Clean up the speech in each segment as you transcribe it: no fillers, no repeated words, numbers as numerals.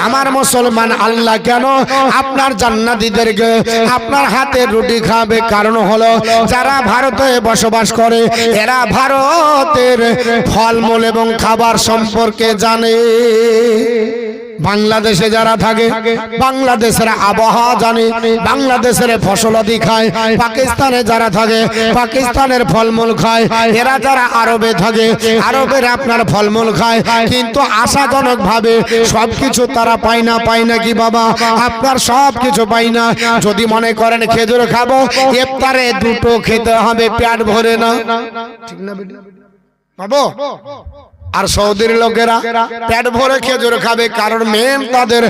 আমার মুসলমান, আল্লাহ কেন আপনার জান্নাতীদেরকে আপনার হাতের রুটি খাবে? কারণ হলো যারা ভারতে বসবাস করে এরা ভারতের ফলমূল এবং খাবার সম্পর্কে জানে। বাংলাদেশে যারা থাকে বাংলাদেশের আবহাওয়া জানে, বাংলাদেশের ফসলাদি খায়। পাকিস্তানে যারা থাকে পাকিস্তানের ফলমূল খায়। এরা যারা আরবে থাকে আরবের আপনার ফলমূল খায়। কিন্তু আশাজনক ভাবে সবকিছু তারা পায় না। পায় না কি বাবা? আপনার সব কিছু পাই না। যদি মনে করেন খেজুর খাবো, ইফতারে দুটো খেতে হবে, পেট ভরে না। ঠিক না বাবু? আর সৌদির লোকেরা পেট ভরে খেজুর খাবে, কারণ মেন তাদের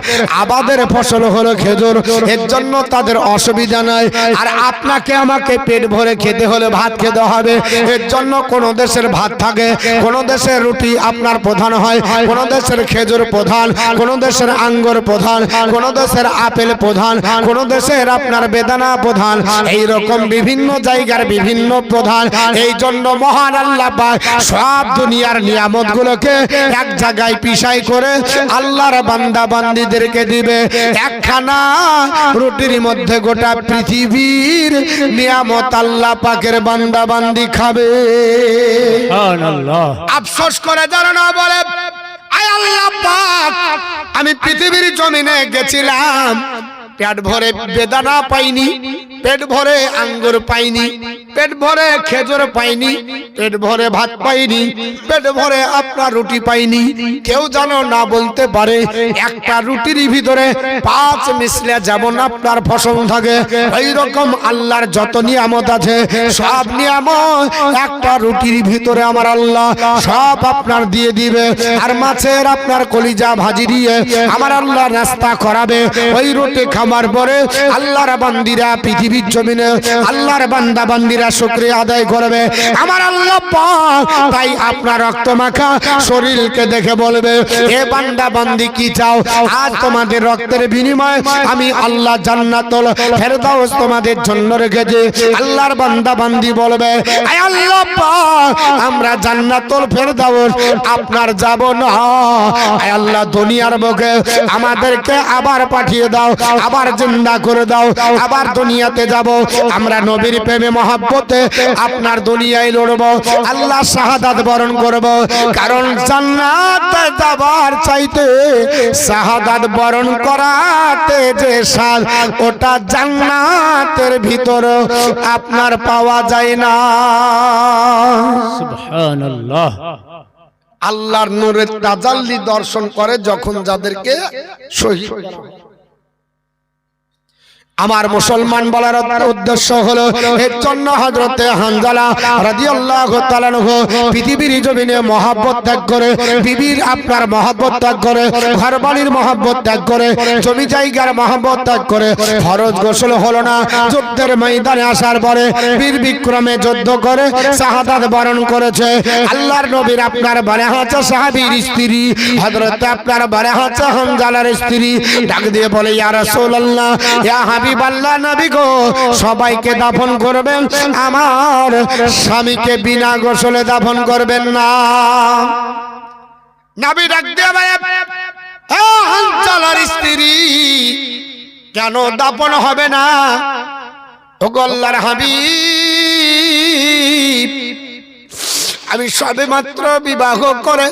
আবাদের ফসল হলো খেজুর, এর জন্য তাদের অসুবিধা নাই। আর আপনাকে আমাকে পেট ভরে খেতে হলে ভাত খেতে হবে, এর জন্য কোন দেশের ভাত থাকে, কোন দেশের রুটি আপনার প্রধান হয়, কোন দেশের খেজুর প্রধান, কোন দেশের আঙ্গুর প্রধান, কোন দেশের আপেল প্রধান, কোন দেশের আপনার বেদানা প্রধান। এই রকম বিভিন্ন জায়গার বিভিন্ন প্রধান। এই জন্য মহান আল্লাহ পাক সব দুনিয়ার নিয়ামত গুলোকে এক জায়গায় পিছাই করে আল্লাহর বান্দা বান্দীদেরকে দিবে। একখানা রুটির মধ্যে গোটা পৃথিবীর নিয়ামত আল্লাহ পাকের বান্দা বান্দি খাবে। সুবহানাল্লাহ। আফসোস করে যারা না বলে আয় আল্লাহ পাক, আমি পৃথিবীর জমিনে গেছিলাম, পেট ভরে বেদানা পাইনি, পেট ভরে আঙ্গুর পাইনি, পেট ভরে খেজুর পাইনি, পেট ভরে ভাত পাইনি, পেট ভরে আপনার রুটি পাইনি। কেউ জানো না বলতে পারে একটা রুটির ভিতরে 5 মিসলে যেমন আপনার ফসল থাকে, এই রকম আল্লাহর যত নিয়ামত আছে সব নিয়ামত একটা রুটির ভিতরে আমার আল্লাহ সব আপনার দিয়ে দিবে। আর মাছের আপনার কলিজা ভাজি দিয়ে আমার আল্লাহ নাস্তা করাবে। ওই রুটি খাবার পরে আল্লাহর বান্দিরা পৃথিবীর জমিনে আল্লাহর বান্দা বান্দিরা শুকরিয়া আদায় করবে আমার আল্লাহ পাক। তাই আপনার রক্ত মাখা শরীরকে দেখে বলবে, এ বান্দা বান্দি কি চাও? আজ তোমাদের রক্তের বিনিময়ে আমি আল্লাহ জান্নাতুল ফেরদাউস তোমাদের জন্য রেখেছি। আল্লাহর বান্দা বান্দি বলবে, আয় আল্লাহ পাক, আমরা জান্নাতুল ফেরদাউস আপনার যাব না। আয় আল্লাহ, দুনিয়ার বুকে আমাদেরকে আবার পাঠিয়ে দাও, আবার জিন্দা করে দাও, আবার দুনিয়াতে যাব। আমরা নবীর প্রেমে মহব্বতে আপনার দুনিয়ায় লড়ব, আল্লাহ শাহাদাত বরণ করব। কারণ জান্নাতে যাবার চাইতে শাহাদাত বরণ করাতে যে স্বাদ, ওটা জান্নাতের ভিতর আপনার পাওয়া যায় না। সুবহানাল্লাহ। আল্লাহর নূরের তাজাল্লি দর্শন করে যখন যাদেরকে শহীদ করা হয়। আমার মুসলমান বলার উদ্দেশ্য হলো এর জন্য হযরতে হানজালা রাদিয়াল্লাহু তাআলা আনহু পৃথিবীর জমিনে মহব্বত ত্যাগ করে, বিবির আপনার মহব্বত ত্যাগ করে, ঘরবাড়ির মহব্বত ত্যাগ করে, জমি জায়গার মহব্বত ত্যাগ করে ফরজ গোসল হলো না। যুদ্ধের ময়দানে আসার পরে বীর বিক্রমে যুদ্ধ করে শাহাদাত বরণ করেছে। আল্লাহর নবীর আপনার বারে হচ্ছে সাহাবীর স্ত্রী হযরতে আপনার বারে হচ্ছে হানজালার স্ত্রী ডাক দিয়ে বলে, ইয়া রাসূলুল্লাহ, ইয়া হাবিবাল্লাহ, নবী গো, সবাইকে দাফন করবেন, আমার স্বামীকে বিনা গোসলে দাফন করবেন না। নবী ডাক দিয়ে বলে, ও হানজালার স্ত্রী, কেন দাফন হবে না? ও আল্লাহর হাবিব, আমি সবে মাত্র বিবাহ করে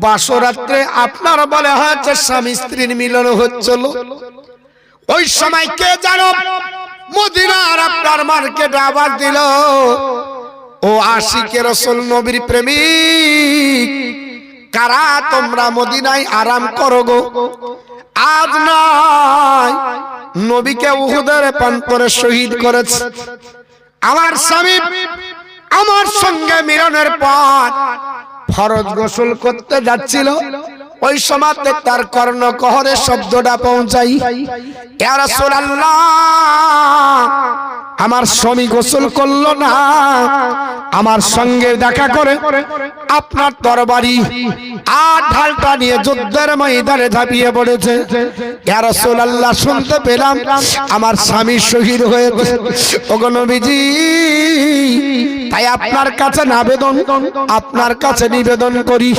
বাসরাত্রে আপনার বলে হচ্ছে স্বামী স্ত্রীর মিলন হচ্ছিল, ওই সময় কে জানো মদিনার আপনার মার্কেটে আবার দিল, ও আশিকে রাসূল নবীর প্রেমিক, কারা তোমরা মদিনায় আরাম করো গো? আজ নয়, নবীকে উহুদের প্রান্তরে শহীদ করেছে। আমার স্বামী আমার সঙ্গে মিলনের পর ফরজ গোসল করতে যাচ্ছিল, ওই সময় তার কর্ণকহরে শব্দটা পৌঁছাই, ইয়া রাসূলুল্লাহ, আমার স্বামী গোসল করলো না, আমার সঙ্গে দেখা করে আপনার তরবারি আর ঢালটা নিয়ে যুদ্ধের ময়দানে ঝাঁপিয়ে পড়েছে। ইয়া রাসূলুল্লাহ, শুনতে পেলাম আমার স্বামী শহীদ হয়েছে। ওগো নবীজি, তাই আপনার কাছে আবেদন, আপনার কাছে নিবেদন করি,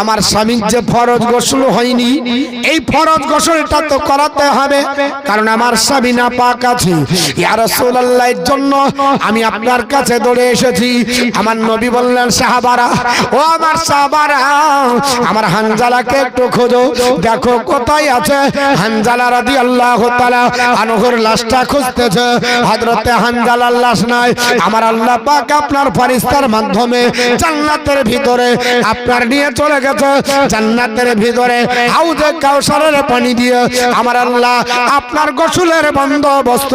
আমার স্বামীর যে ফরজ ফরজ গোসল হয়নি, এই ফরজ গোসলটা তো করাতে হবে, কারণ আমার স্বামী নাপাক আছে। ইয়া রাসূলুল্লাহ, এর জন্য আমি আপনার কাছে দৌড়ে এসেছি। আমার নবী বললেন, সাহাবারা, ও আমার সাহাবারা, আমার হানজালাকে একটু খোঁজো, দেখো কোথায় আছে। হানজালা রাদিয়াল্লাহু তাআলা আনহুর লাশটা খুঁজতেছে। হযরতে হানজালার লাশ নাই। আমার আল্লাহ পাক আপনার ফেরেশতার মাধ্যমে জান্নাতের ভিতরে আপনার নিয়ে চলে গেছে। জান্নাতের ভিতরে হাউজে কাউসারের পানি দিয়ে আমার আল্লাহ আপনার গোসলের বন্দোবস্ত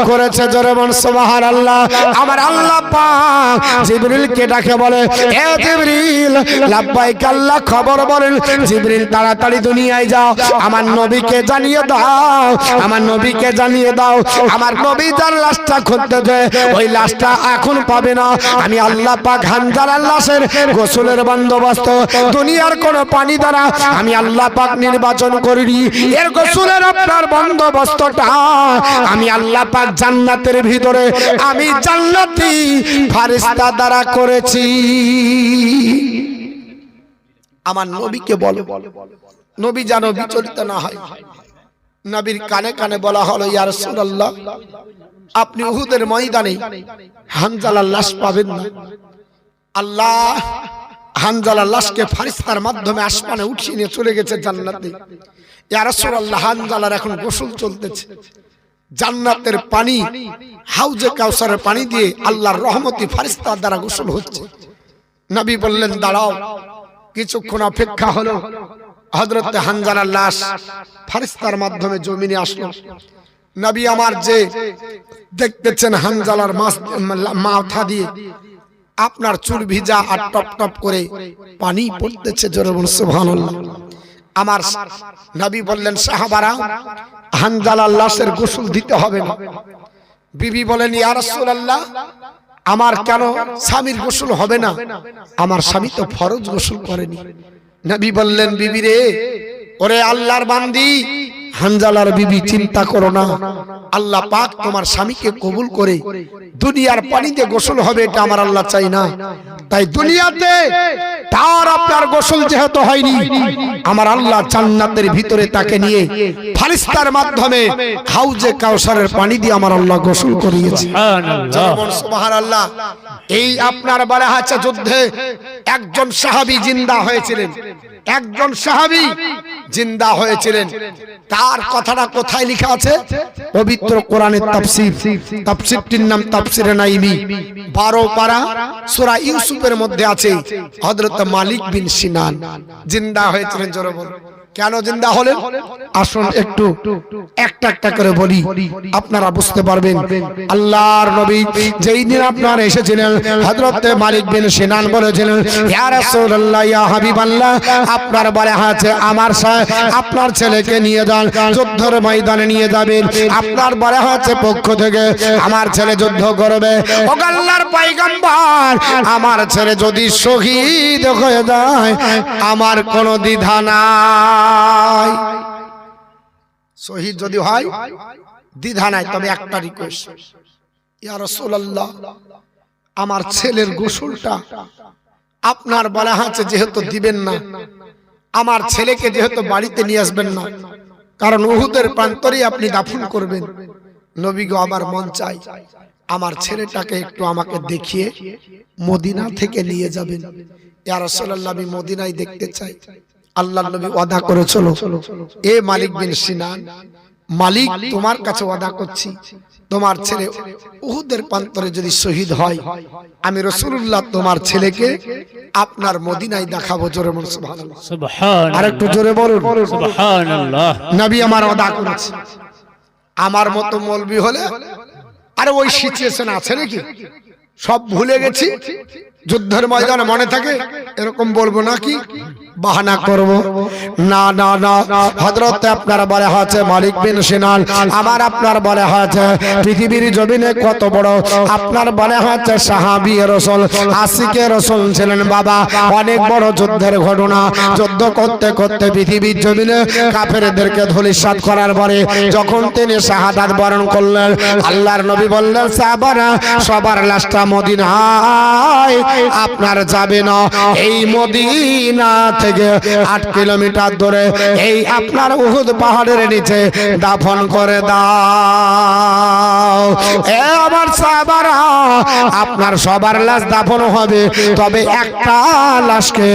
করেছে। জোরে বল সুবহানাল্লাহ। আমার আল্লাহ পাক জিবরিলকে ডাকে বলে, এ জিবরিল, লাব্বাইক আল্লাহ, খবর বলেন। জিবরিল, তাড়াতাড়ি দুনিয়ায় যাও, আমার নবীকে জানিয়ে দাও, আমার নবীকে জানিয়ে দাও, আমার নবী যার লাশটা খুঁজতেছে ওই লাশটা এখন পাবে না। আমি আল্লাহ পাক হানজালার লাশের গোসলের বন্দোবস্ত দুনিয়ার কোন পানি দ্বারা আমি আল্লাহ পাক নির্বাচন করিনি। এর গোসলের আপনার বন্দোবস্তটা আমি আল্লাহ পাক জান্নাতের ভিতরে আমি জান্নাতি ফেরেশতা দ্বারা করেছি। আমার নবীকে বলো, নবী যেন বিচলিত না হয়। নবীর কানে কানে বলা হলো, ইয়া রাসূলুল্লাহ, আপনি উহুদের ময়দানে হানজালার লাশ পাবেন না। আল্লাহ হানজালার লাশকে ফেরেশতার মাধ্যমে আসমানে উঠিয়ে নিয়ে চলে গেছে জান্নাতে। ইয়া রাসূলুল্লাহ, হানজালার এখন গোসল চলতেছে। জান্নাতের পানি, হাউজে কাউসারের পানি দিয়ে আল্লাহর রহমতি ফেরেশতার দ্বারা গোসল হচ্ছে। নবী বললেন, দাঁড়াও। কিছুক্ষণ অপেক্ষা হলো। হযরতে হানজালার লাশ ফেরেশতার মাধ্যমে জমিনে আসলো। নবী আমার যে দেখতেছেন হানজালার মাথা দিয়ে আপনার চুল ভিজা আর টপ টপ করে পানি পড়তেছে। জোরে বলুন সুবহানাল্লাহ। আমার নবী বললেন, সাহাবারা, হানজালার লাশের গোসল দিতে হবে না। বিবি বলেন, ইয়া রাসূলুল্লাহ, আমার কেন স্বামীর গোসল হবে না? আমার স্বামী তো ফরজ গোসল করেনি। নবী বললেন, বিবি রে, ওরে আল্লাহর বান্দি হানজালার বিবি, চিন্তা করো না, আল্লাহ পাক তোমার স্বামীকে কবুল করে দুনিয়ার পানিতে গোসল হবে, এটা আমার আল্লাহ চাই না। তাই দুনিয়াতে তার আপনার গোসল যেহেতু হয়নি, আমার আল্লাহ জান্নাতের ভিতরে তাকে নিয়ে ফেরেশতার মাধ্যমে হাউজে কাউসারের পানি দিয়ে আমার আল্লাহ গোসল করিয়েছে। সুবহানাল্লাহ। এই আপনার বালাহাচা যুদ্ধে একজন সাহাবী জিন্দা হয়েছিলেন, একজন সাহাবী জিন্দা হয়েছিলেন। তার কথাটা কোথায় লেখা আছে? পবিত্র কোরআনের তাফসীর, তাফসীরটির নাম তাফসীরে নাইমি, 12 পারা সূরা ইউসুফের মধ্যে আছে। হযরত মালিক বিন সিনান জিন্দা হয়েছিলেন। জোরে বল, কেন জিন্দা হলেন? আসুন একটু একটা একটা করে বলি, আপনারা বুঝতে পারবেন। আল্লাহর নবী যেই দিন আপনার এসেছিলেন, হযরত মালিক বিন সিনান বলেছিলেন, ইয়া রাসূলুল্লাহ, ইয়া হাবিবাল্লাহ, আপনার বলে আছে আমার আপনার ছেলেকে নিয়ে যান, যুদ্ধের ময়দানে নিয়ে যাবেন। আপনার বলে আছে পক্ষ থেকে আমার ছেলে যুদ্ধ করবে। ও আল্লাহর পয়গম্বর, আমার ছেলে যদি শহীদ হয়ে যায় আমার কোনো দ্বিধা নাই। শহীদ যদি হয় দ্বিধা নাই, তবে একটা রিকোয়েস্ট, ইয়া রাসূলুল্লাহ, আমার ছেলের গোসলটা আপনার বলা আছে যেহেতু দিবেন না, আমার ছেলেকে যেহেতু বাড়িতে নিয়ে আসবেন না, কারণ উহুদের প্রান্তরে আপনি দাফন করবেন। নবী গো, আমার মন চাই আমার ছেলেটাকে একটু আমাকে দেখিয়ে মদিনা থেকে নিয়ে যাবেন। ইয়া রাসূলুল্লাহ, আমি মদিনায় দেখতে চাই। আল্লাহর নবী ওয়াদা করেছিল, এ মালিক বিন সিনান, মালিক তোমার কাছে ওয়াদা করছি, তোমার ছেলে উহুদের প্রান্তরে যদি শহীদ হয়, আমি রাসূলুল্লাহ তোমার ছেলেকে আপনার মদিনায় দেখাবো। জোরে বলুন সুবহানাল্লাহ, সুবহানাল্লাহ। আরেকটু জোরে বলুন সুবহানাল্লাহ। নবী আমার ওয়াদা করেছে। আমার মতো মৌলবি হলে আরে ওই সিচুয়েশন আছে নাকি, সব ভুলে গেছি, যুদ্ধের ময়দানে মনে থাকে, এরকম বলবো নাকি, বাহানা করব? না না না। হযরত আপনার বলে হয়েছে মালিক বিন সিনান, আমার আপনার বলে হয়েছে পৃথিবীর জমিনে কত বড় আপনার বলে হয়েছে সাহাবী রাসূল, আশিকে রাসূল ছিলেন বাবা। অনেক বড় যুদ্ধের ঘটনা, যুদ্ধ করতে করতে পৃথিবীর জমিনে কাফেরদেরকে ধূলিসাৎ করার পরে যখন তিনি শাহাদাত বরণ করলেন, আল্লাহর নবী বললেন, সাহাবারা সবার লাশটা মদিনায় আপনার যাবে না। এই মদিনা থেকে 8 কিলোমিটার দূরে এই আপনার উহুদ পাহাড়ের নিচে দাফন করে দাও। এ আমার সাহাবারা, আপনার সবার লাশ দাফন হবে, তবে একটা লাশকে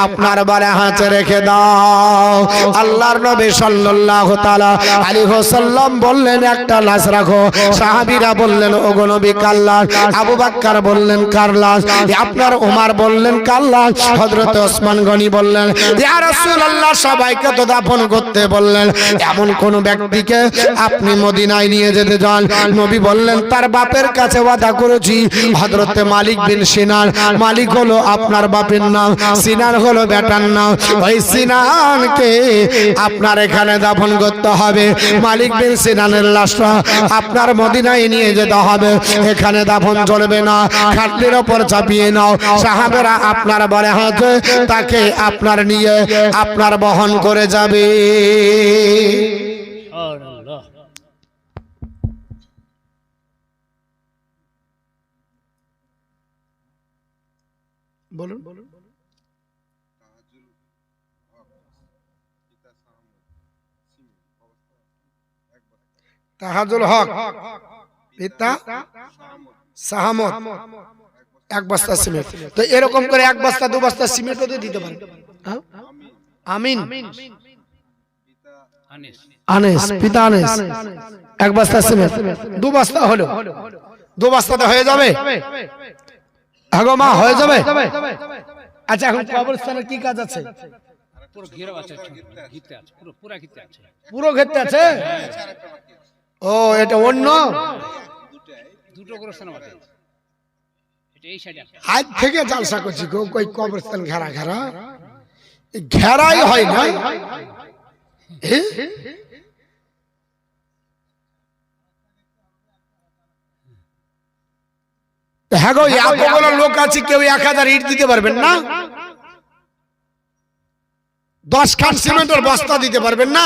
আপনার বারে হাতে রেখে দাও। আল্লাহর নবী সাল্লাল্লাহু তাআলা আলাইহি ওয়াসাল্লাম বললেন একটা লাশ রাখো। সাহাবীরা বললেন ওগো নবী কার লাশ? আবু বকর বললেন কার লাশ? আপনার ওমর বললেন কার লাশ? হযরত ওসমান গনি বললেন ইয়া রাসূলুল্লাহ সবাইকে তো দাফন করতে বললেন, এমন কোন ব্যক্তিকে আপনি মদিনায় নিয়ে যেতে চান? নবী বললেন তার বাপের কাছে ওয়াদা করেছি। হযরত মালিক বিন সিনান, মালিক হলো আপনার বাপের নাম, সিনান হলো বেটার নাম। ওই সিনানকে আপনার এখানে দাফন করতে হবে। মালিক বিন সিনানের লাশটা আপনার মদিনায় নিয়ে যেতে হবে। এখানে দাফন চলবে না, খাটলির ওপর চাপিয়ে নাও। সাহাবেরা আপনার বলে হাতে তাকে আপনার নিয়ে আপনার বহন করে যাবে। বলুন বলুন। তাহাজুল হক পিতা সাহামত 1 বস্তা সিমেন্ট। তো এরকম করে 1 বস্তা 2 বস্তা সিমেন্টও দিতে পারেন। আমিন আনিস পিতা আনিস 1 বস্তা সিমেন্ট 2 বস্তা হলো, 2 বস্তাতে হয়ে যাবে? আগো মা হয়ে যাবে? আচ্ছা এখন কবরস্থানে কি কাজ আছে? পুরো ঘেরা আছে, ঘিরতে আছে, পুরো ঘিরতে আছে, পুরো ঘিরতে আছে। ও এটা অন্য দুটো কবরস্থান আছে, এটা এই সাইডে আজ থেকে জালসা করছি গো। কই কবরস্থান ঘেরা ঘেরা ঘেরাই হয় না। হ্যাঁ গো, এতগুলো লোক আছে, কেউ 1000 ইট দিতে পারবেন না? 10 খান সিমেন্টের বস্তা দিতে পারবেন না?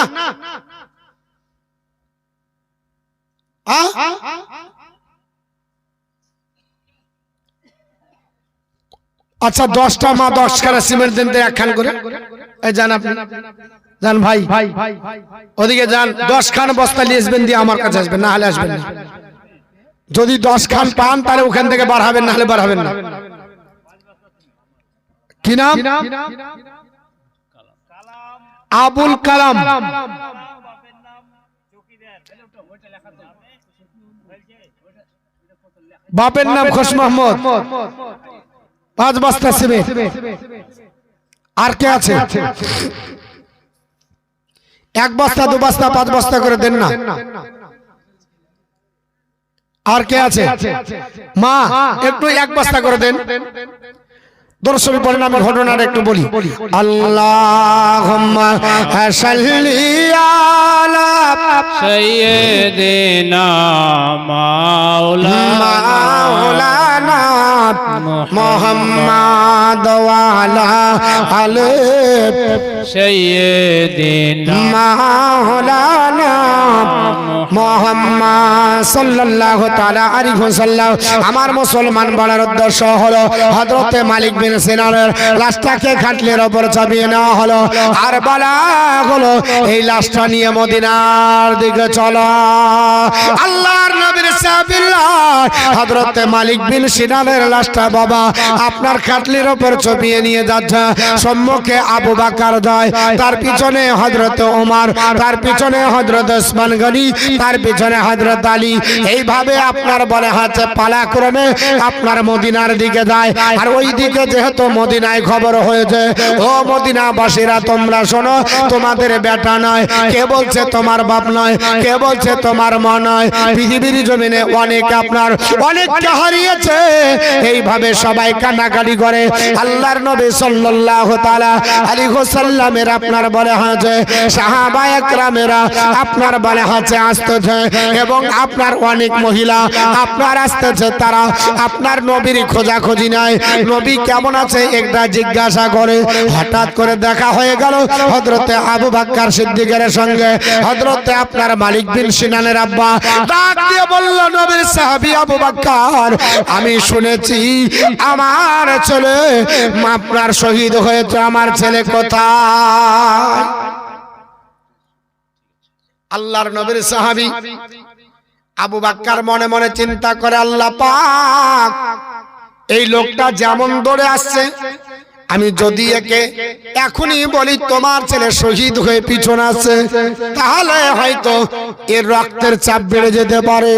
আচ্ছা 10টা মা 10 খানা সিমেন্ট দেন 1 খান করে। এই যান আপনি, যান ভাই, ওদিকে যান, 10 খান বস্তা নিয়ে আসবেন, দিয়ে আমার কাছে আসবেন, না হলে আসবেন না। যদি 10 খান পান তাহলে ওখান থেকে বার হবেন, না হলে বার হবেন না। কি নাম? আবুল কালাম। বাপের নাম খোশ মোহাম্মদ। 5 বস্তা সিমেন্ট। আর কে আছে? 1 বস্তা 2 বস্তা 5 বস্তা করে দেন না। আর কে আছে? মা একটু 1 বস্তা করে দেন। দর্শক পড়েন, আমি ঘটনাটা একটু বলি। আল্লাহুম্মা সাল্লি আলা সাইয়্যিদিনা মাওলানা মুহাম্মদ ওয়া আলা আলি সাইয়্যিদিনা মাওলানা মুহাম্মদ সাল্লাল্লাহু তাআলা আলাইহি ওয়াসাল্লাম। আমার মুসলমান বলার উদ্দেশ্য হলো হযরতে মালিক বিন সিনানের লাশটাকে খাটলের উপর চাপিয়ে নেওয়া হলো, আর বলা হলো এই লাশটা নিয়ে মদিনার দিকে চলো। আল্লাহর নবীর সাহাবীরা হযরতে মালিক বিন সিনানের লাশটা বাবা আপনার খাটলির উপর চাপিয়ে নিয়ে যাচ্ছে। সম্মুখে আবু বকর যায়, তার পিছনে হযরত ওমর, তার পিছনে হযরত ওসমান গনি, তার পিছনে হযরত আলী। এইভাবে আপনার বলে হাতে পালাক্রমে আপনার মদিনার দিকে যায়। আর ওই দিকে যেহেতু মদিনায় খবর হয়েছে, ও মদিনাবাসীরা তোমরা শোনো, তোমাদের বেটা নয়, কে বলছে তোমার বাপ নয়, কে বলছে তোমার মা নয়, পৃথিবীর জমিনে অনেক আপনার অনেককে হারিয়েছে। এইভাবে সবাই কান্নাকাটি করে। আল্লাহর নবী সাল্লাল্লাহু তাআলা আলাইহি ওয়াসাল্লামের আপনার বলে হাতে সাহাবায়ে কেরামেরা আপনার বলে হাতে আসতেছে, এবং আপনার অনেক মহিলা আপনার আসতেছে। তারা আপনার নবীর খোঁজাখুঁজি নাই, নবী কেমন কেমন আছে একটা জিজ্ঞাসা করে হঠাৎ করে দেখা হয়ে গেল হযরতে আবু বকর সিদ্দিকের সঙ্গে হযরতে আপনার মালিক বিন সিনানের আব্বা ডাক দিয়ে বলল নবীর সাহাবী আবু বকর আমি শুনেছি আমার ছেলে আপনার শহীদ হয়েছে আমার ছেলে কোথায় আল্লাহর নবীর সাহাবী আবু বকর মনে মনে চিন্তা করে আল্লাহ পাক এই লোকটা যেমন দৌড়ে আসছে আমি যদি একে এখনই বলি তোমার ছেলে শহীদ হয়ে পিছনে আছে তাহলে হয়তো এর রক্তের চাপ বেড়ে যেতে পারে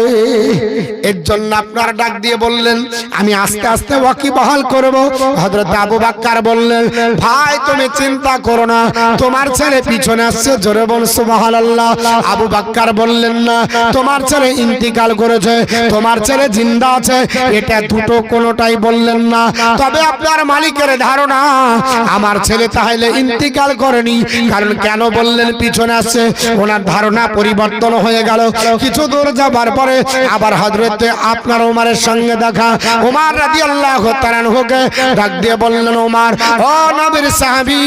এর জন্য আপনার ডাক দিয়ে বললেন আমি আস্তে আস্তে ওয়াকিবহাল করব হযরত আবু বকর বললেন ভাই তুমি চিন্তা করো না তোমার ছেলে পিছনে আসছে জোরে বল সুবহানাল্লাহ আবু বকর বললেন না তোমার ছেলে ইন্তিকাল করেছে তোমার ছেলে জিন্দা আছে এটা দুটো কোনোটাই বললেন না তবে আপনার মালিকের ধারণা আমার ছেলে তাহলে ইন্তিকাল করেনি কারণ কেন বললেন পিছনে আসছে ওনার ধারণা পরিবর্তন হয়ে গেল কিছু দূর যাবার পরে আবার হযরতে আপনার ওমরের সঙ্গে দেখা ওমর রাদিয়াল্লাহু তাআলা আনহুকে ডাক দিয়ে বললেন ওমর ও নবীর সাহাবী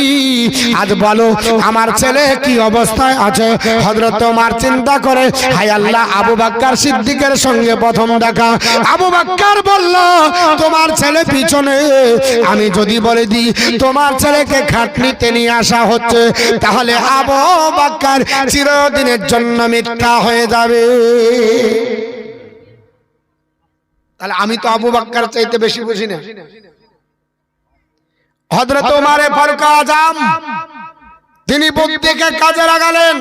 আজ বলো আমার ছেলে কি অবস্থায় আছে হযরত ওমর চিন্তা করে হায় আল্লাহ আবু বকর সিদ্দিকের সঙ্গে প্রথম দেখা আবু বকর বলল তোমার ছেলে পিছনে আমি যদি বলে দিই তোমার ছেলেকে খাটনিতে নিয়ে আসা হচ্ছে তাহলে আবু বকর চিরদিনের জন্য মিথ্যা হয়ে যাবে তাহলে আমি তো আবু বকর চাইতে বেশি বুঝি না হযরত ওমর ফারুক আজম তিনি বুদ্ধিকে কাজে লাগালেন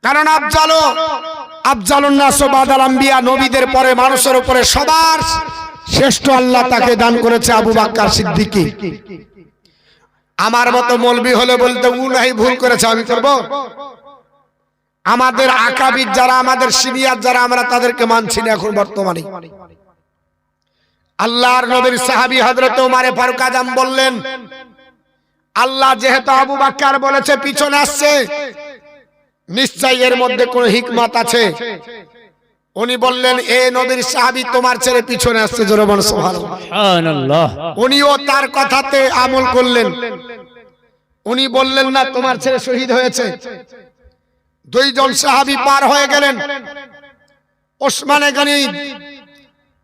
কারণ আফজালুন নাস বাদাল আম্বিয়া নবীদের পরে মানুষের উপরে সবার শ্রেষ্ঠ আল্লাহ তাকে দান করেছে আবু বকর সিদ্দিকী আমার মতো মৌলবি হলে বলতে ও নাই ভুল করেছে আমি করব আমাদের আকাবির যারা আমাদের সিনিয়র যারা আমরা তাদেরকে মানছি না এখন বর্তমানে আল্লাহর নবীর সাহাবী হযরত ওমর ফারুক আজম বললেন আল্লাহ যেহেতু আবু বকর বলেছে পিছনে আসছে নিশ্চয়ই এর মধ্যে কোনো হিকমত আছে উনি বললেন এ নবীর সাহাবী তোমার ছেলে পিছনে আসছে জোরে বল সুবহানাল্লাহ উনিও তার কথাতে আমল করলেন উনি বললেন না তোমার ছেলে শহীদ হয়েছে দুইজন সাহাবী পার হয়ে গেলেন ওসমান গনি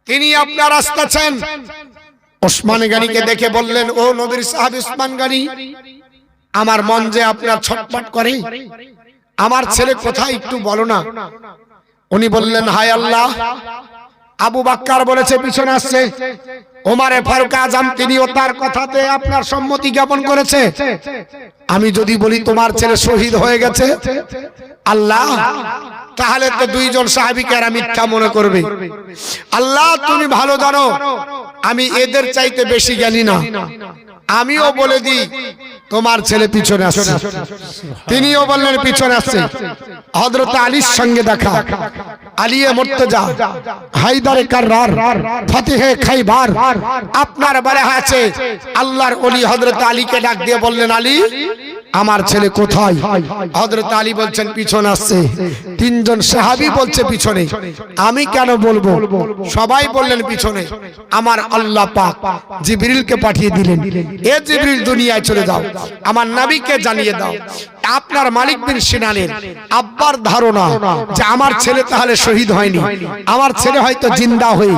তিনি আপনার আসতেছেন ওসমান গনিকে দেখে বললেন ও নবীর সাহাবী ওসমান গনি আমার মন যে আপনার ছটফট করে আমার ছেলে কোথায় একটু বলো না উনি বললেন হায় আল্লাহ আবু বকর বলেছে পিছনে আসছে ওমর ফারুক আজম তিনিও তার কথাতে আপনার সম্মতি জ্ঞাপন করেছে আমি যদি বলি তোমার ছেলে শহীদ হয়ে গেছে আল্লাহ তাহলে তো দুইজন সাহাবীকে আর মিথ্যা মনে করবে আল্লাহ তুমি ভালো জানো আমি এদের চাইতে বেশি জানি না আমিও বলে দিই তোমার ছেলে পিছনে আসছে তিনিও বললেন পিছনে আসছে হযরত আলীর সঙ্গে দেখা আলিয়ে মুর্তজা হায়দারে কাররার ফতেহে খাইবার আপনার বারে আছে আল্লাহর ওলি হযরত আলীকে ডাক দিয়ে বললেন আলী আমার ছেলে কোথায় হযরত আলী বলছেন পিছনে আসছে তিনজন সাহাবী বলছে পিছনে আমি কেন বলবো সবাই বললেন পিছনে আমার আল্লাহ পাক জিবরিলকে পাঠিয়ে দিলেন এ জিবরিল দুনিয়ায় চলে যাও আমার নবীকে জানিয়ে দাও আপনার মালিক বিন সিনানের আব্বার ধারণা যে আমার ছেলে তাহলে শহীদ হয়নি আমার ছেলে হয়তো জিন্দা হয়ে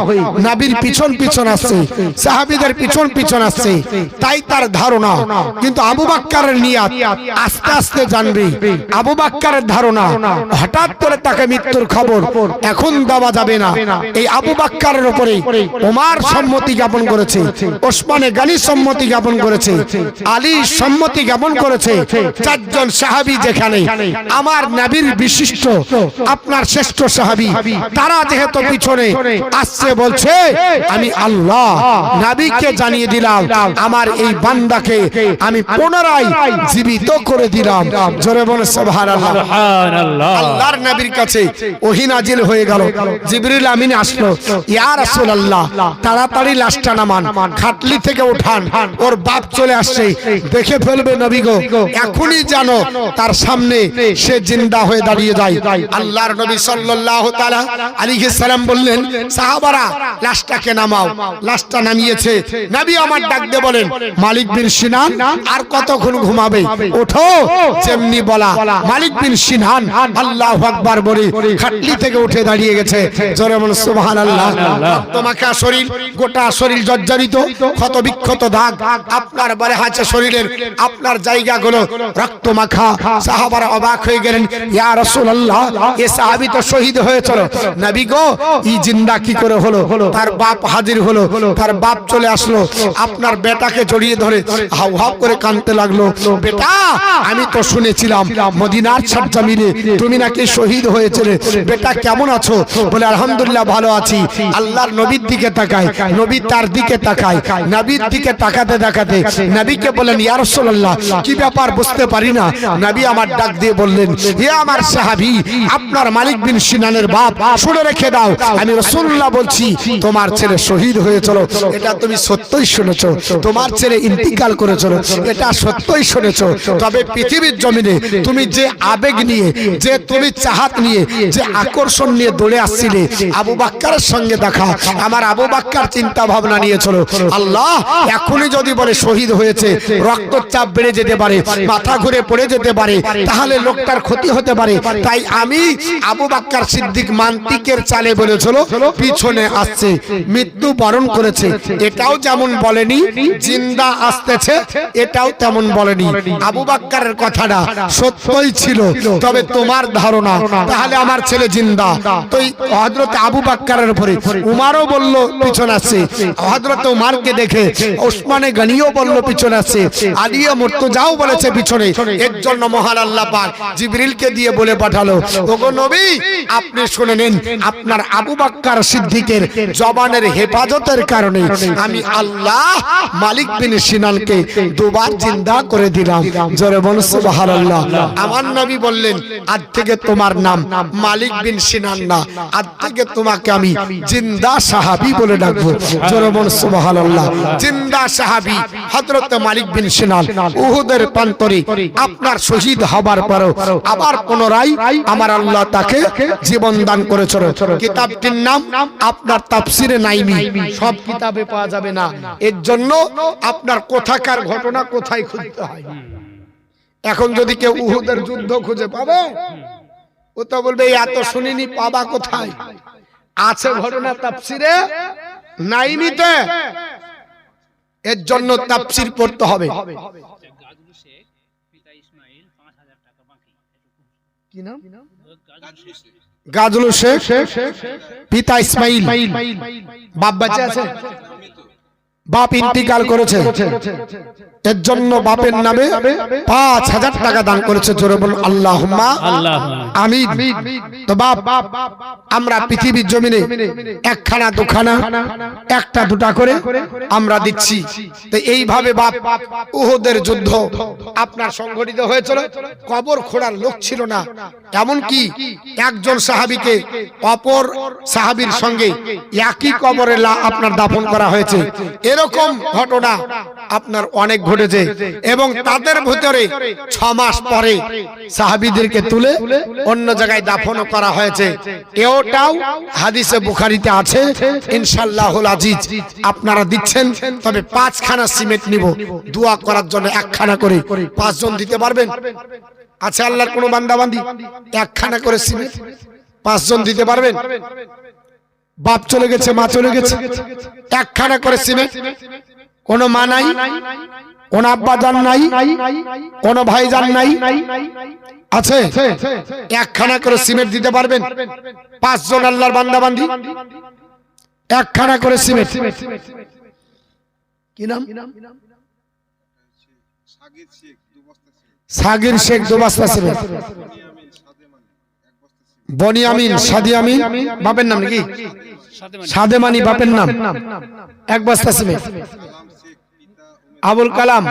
নবীর পিছন পিছন আসছে সাহাবীদের পিছন পিছন আসছে তাই তার ধারণা কিন্তু আবু বকরের নিয়ত আস্তে আস্তে জানবে আবু বকরের ধারণা হঠাৎ করে তাকে মৃত্যুর খবর এখন দেওয়া যাবে না এই আবু বকরের উপরে ওমর সম্মতি জ্ঞাপন করেছে ওসমান গনি সম্মতি জ্ঞাপন করেছে আলী সম্মতি জ্ঞাপন করেছে চারজন সাহাবী যেখানে আমার নবীর বিশিষ্ট আপনার শ্রেষ্ঠ সাহাবী তারা যেহেতু পিছনে আসছে বলছে আমি আল্লাহ নবীকে জানিয়ে দিলাম আমার এই বান্দাকে আমি পুনরায় জীবিত করে দিলাম জোরে বলে সুবহানাল্লাহ সুবহানাল্লাহ আল্লাহর নবীর কাছে ওহী নাজিল হয়ে গেল জিবরিল আমিন আসলো ইয়া রাসূলুল্লাহ তাড়াতাড়ি লাশটা নামান খাটলি থেকে উঠান ওর বাপ চলে আসছে দেখে ফেলবে নবী গো এখনই জানো তার সামনে সে জিন্দা হয়ে দাঁড়িয়ে যায় আল্লাহর নবী সাল্লাল্লাহু সাল্লাল্লাহু তাআলা আলাইহিস সালাম বললেন, সাহাবারা লাশটাকে নামাও। লাশটা নামিয়েছে। নবী আমার ডাক দিয়ে বলেন, মালিক বিন সিনান আর কতক্ষণ ঘুমাবে? ওঠো। যেমনি বলা মালিক বিন সিনান আল্লাহু আকবার বলে খাটলি থেকে উঠে দাঁড়িয়ে গেছে। জোরে বলুন সুবহানাল্লাহ। তোমাকে শরীর, গোটা শরীর জর্জরিত, ক্ষত বিক্ষত দাগ আপনার বারে আছে শরীরের, আপনার জায়গাগুলো রক্ত মাখা। সাহাবারা অবাক হয়ে গেলেন, ইয়া রাসূলুল্লাহ, এ সাহাবী তো শহীদ হয়েছিল। নবী গো, ই জিন্দা কি করে হলো? তার বাপ হাজির হলো। তার বাপ চলে আসলো, আপনার বেটাকে জড়িয়ে ধরে হাউ হাউ করে কাঁদতে লাগলো। বেটা, আমি তো শুনেছিলাম মদিনার সরজমিনে তুমি নাকি শহীদ হয়েছিলে। বেটা কেমন আছো? বলে আলহামদুলিল্লাহ ভালো আছি। আল্লাহর নবীর দিকে তাকায়, নবী তার দিকে তাকায়। নবীর দিকে তাকাতে তাকাতে নবীকে বলেন, ইয়া রাসূলুল্লাহ, কি ব্যাপার বুঝতে পারি না। নবী আমার ডাক দিয়ে বললেন, হে আমার সাহাবী, আপনার মালিক বিন সিনানের বাপ, শুনে রেখে দাও, আমি রাসূলুল্লাহ বলছি, তোমার ছেলে শহীদ হয়েছিল। এটা তুমি সত্যই শুনেছো। তোমার ছেলে ইন্তিকাল করেছিল, এটা সত্যই শুনেছো। তবে পৃথিবীর জমিনে তুমি যে আবেগ নিয়ে, যে তুমি চাহাত নিয়ে, যে আকর্ষণ নিয়ে দৌড়ে আসছিলে, আবু বকরের সঙ্গে দেখা, আমার আবু বকর চিন্তা ভাবনা নিয়েছিল, আল্লাহ এখনই যদি বলে শহীদ হয়েছে, রক্তচাপ বেড়ে যেতে পারে, মাথা ঘুরে পড়ে যেতে পারে, তাহলে লোকটার ক্ষতি হতে পারে। তাই আমি আবু বকর সিদ্দিক মান্তিকের চালে বলেছিল পিছনে আসছে, মৃত্যু বরণ করেছে, এটাও যেমন বলেনি জিন্দা আসতেছে, এটাও তেমন বলেনি। আবু বকরের কথাটা সত্যই ছিল। তবে তোমার ধারণা তাহলে আমার ছেলে জিন্দা। তো হযরত আবু বকরের উপরে উমারও বলল পিছনে আসছে, হযরত উমারকে দেখে ওসমানে গনিও বলল পিছনে আসছে, আলিয়া মুর্তজাও বলেছে পিছনে। এর জন্য মহান আল্লাহ পাক জিবরিলকে দিয়ে বলে পাঠালো, ওগো নবী, আপনি শুনে নেন, আপনার আবু বকর সিদ্দিকের জবানের হেফাজতের কারণে আমি আল্লাহ মালিক বিন সিনানকে দুবার জিন্দা করে দিলাম। জোরে বলুন সুবহানাল্লাহ। আমার নবী বললেন, আজ থেকে তোমার নাম মালিক বিন সিনান না, আজ থেকে তোমাকে আমি জিন্দা সাহাবী বলে ডাকবো। জোরে বলুন সুবহানাল্লাহ। জিন্দা সাহাবী হযরত মালিক বিন সিনান উহুদের প্রান্তরে আপনার শহীদ হবার পরও আবার পুনরায় আমার আল্লাহ তাকে জীবন দান করেছিল। কিতাবটির নাম আপনার তাফসিরে নাইমি, সব কিতাবে পাওয়া যাবে না। এর জন্য আপনার কোথাকার ঘটনা কোথায় খুঁজতে হয়। এখন যদি কেউ উহুদের যুদ্ধ খুঁজে পাবে, ও তো বলবে এত শুনিনি, পাবা কোথায়? আছে ঘটনা তাফসিরে নাইমিতে। এর জন্য তাফসির পড়তে হবে। কি নাম? গাজলু শেখ, পিতা ইসমাইল। বাপ বেঁচে আছে? বাপ ইন্তিকাল করেছে। এর জন্য বাপের নামে ৫,০০০ টাকা দান করেছে। জোরে বলুন আল্লাহুম্মা আমিন। তো বাপ, আমরা পৃথিবীর জমিনে একখানা দুখানা, একটা দুটা করে আমরা দিচ্ছি। তো এইভাবে বাপ উহুদের যুদ্ধ আপনার সংগঠিত হয়েছিল। কবর খোঁড়ার লোক ছিল না, এমনকি একজন সাহাবীকে অপর সাহাবীর সঙ্গে একই কবরে আপনার দাফন করা হয়েছে। এরকম ঘটনা আপনার অনেক ঘটেছে। এবং তাদের ভিতরে ৬ মাস পরে সাহাবীদেরকে তুলে অন্য জায়গায় দাফন করা হয়েছে। এটাও হাদিসে বুখারীতে আছে। ইনশাআল্লাহুল আজিজ আপনারা দিচ্ছেন, তবে ৫খানা সিমেন্ট নিব দোয়া করার জন্য, একখানা করে ৫ জন দিতে পারবেন? আচ্ছা, আল্লাহর কোন বান্দা বান্দি একখানা করে সিমেন্ট ৫ জন দিতে পারবেন? বাপ চলে গেছে, মা চলে গেছে, একখানা করে সিমেন্ট। কোন মা নাই, কোন আব্বা জান নাই, কোন ভাই জান নাই, আছে? একখানা করে সিমেন্ট দিতে পারবেন? ৫ জন আল্লাহর বান্দা বান্দি একখানা করে সিমেন্ট। কি নাম? সাগির শেখ 2 বস্তা সিমেন্ট। বনিয়ামিন, সাদিয়ামিন বাপের নাম নাকি? সাদেমানি বাপের নাম, 1 বস্তা সিমেন্ট। আবুল কালাম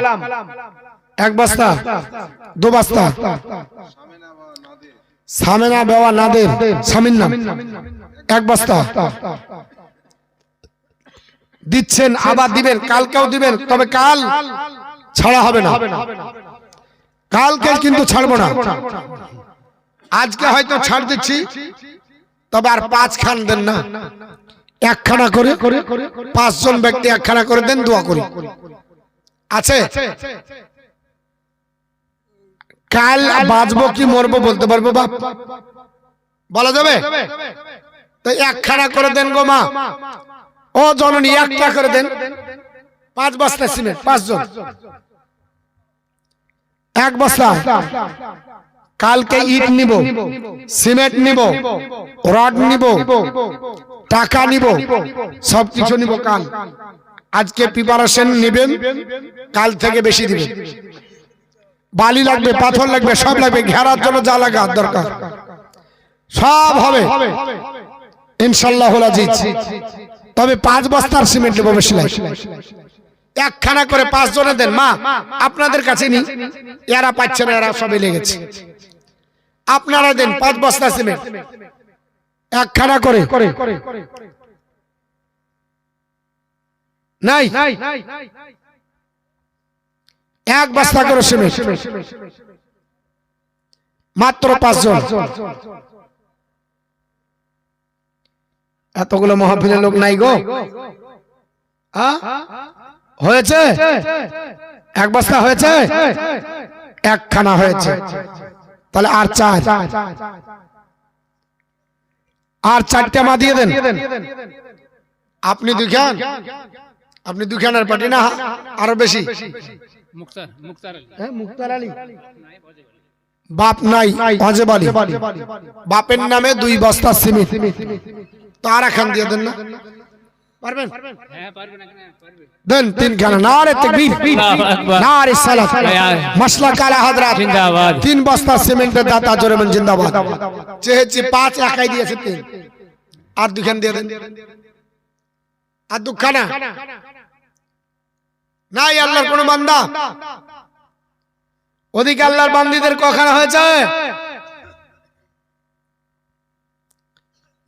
1 বস্তা, 2 বস্তা। সামেনা বেওয়া নাদের স্বামীর নাম, 1 বস্তা দিচ্ছেন। আবার দিবেন, কালকেও দিবেন, তবে কাল ছাড়া হবে না। কালকে কিন্তু ছাড়বো না। আজকে হয়তো ছাড় দিচ্ছি, তবে আর 5 খান দেন না, একখানা করে 5 জন ব্যক্তি একখানা করে দেন, দোয়া করি। আছে? কাল বাঁচবো কি মরবো বলতে পারবো বাপ? বলা যাবে? তো একখানা করে দেন গো মা। ও জননী, একটা করে দেন। 5 বস্তা সিমেন্ট, 5 জন 1 বস্তা। কালকে ইট নিব, সিমেন্ট নিব, রড নিব, টাকা নিব, সবকিছু নিব কাল। আজকে প্রিপারেশন নেবেন, কাল থেকে বেশি দিবেন। বালি লাগবে, পাথর লাগবে, সব লাগবে, ঘেরার জন্য যা লাগা দরকার সব হবে ইনশাআল্লাহ আজিজ। তবে 5 বস্তার সিমেন্ট নেব, বেশি লাগবে। একখানা করে 5 জনে দেন মা। আপনাদের কাছে নি, এরা পাচ্ছে না, এরা সবে লেগেছে। আপনারা দেন 5 বস্তা সিমেন্ট, একখানা করে। নাই 1 বস্তা করে সিমেন্ট, মাত্র 5 জন। এতগুলো মাহফিলের লোক নাই গো। হয়েছে? 1 বস্তা হয়েছে, একখানা হয়েছে। তাহলে আর 4, আর 4টে মা দিয়ে দেন। আপনি 2 খান, আপনি 2 খানের পার্টি না আরো বেশি? মুক্তার আলী বাপ নাই, অজেব আলী বাপের নামে 2 বস্তা সিমেন্ট। তো আর খান দিয়ে দেন না, পারবেন? দেন 3 খানা। নারে তাকবীর, নারে সালাত, মাসলাক আলা হযরত জিন্দাবাদ। 3 বস্তা সিমেন্টের দাতা জোরে বলেন জিন্দাবাদ। চেয়েছি 5, একাই দিয়েছে 3। আর 2 খান দিয়ে দেন। আর 2 খানা নাই। আল্লাহর কোন বান্দা? ওদিকে আল্লাহর বান্দীদের কখানা হয়েছে?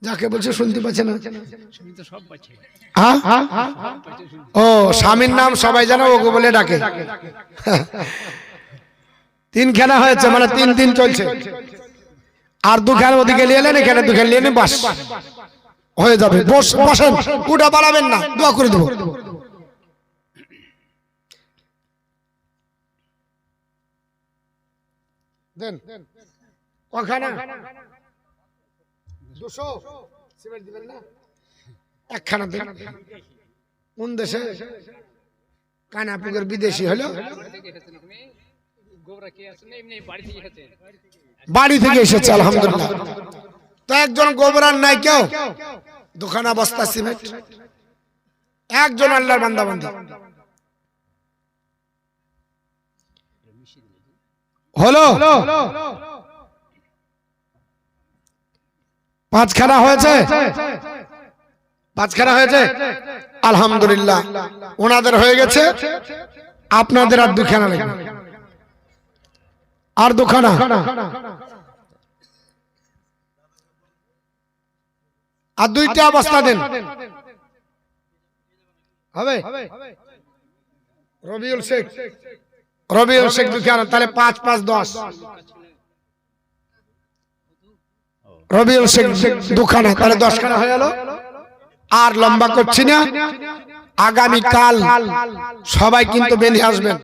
যাকে বলছে শুনতে পাচ্ছে না। ও স্বামীর নাম সবাই জানে, ওকে বলে ডাকে। 3 খানা হয়েছে, মানে 3 দিন চলছে। আর 2 খানা ওদিকে নিয়ে এলেন, এখানে 2 খানা নিয়ে নেন, বাস হয়ে যাবে। বসেন, উঠা বাড়াবেন না, দোয়া করে দেবো। দেন কখানা? 200 সিমেন্ট দিবেন না? একখানা দেন। কোন দেশে? কানাপুরের বিদেশি হলো, বাড়ি থেকে এসেছে আলহামদুলিল্লাহ। তো একজন গোবরার নাই কেউ? 2 খানা বস্তা সিমেন্ট, একজন আল্লাহর বান্দা বান্দা হলো। 5 খানা হয়েছে, 5 খানা হয়েছে আলহামদুলিল্লাহ। ওনাদের হয়ে গেছে, আপনাদের আর 2 খানা লাগবে। আর 2 খানা। আর 2টা বস্তা দেন, হবে? রবিউল শেখ, রবিউল শেখ 2 খানা। তাহলে 5, 5, 10। রবিউল শেখ 2 খানা, তাহলে 10 খানা হয়ে গেল। আর লম্বা করছি না, আগামী কাল সবাই কিন্তু বেরিয়ে আসবেন।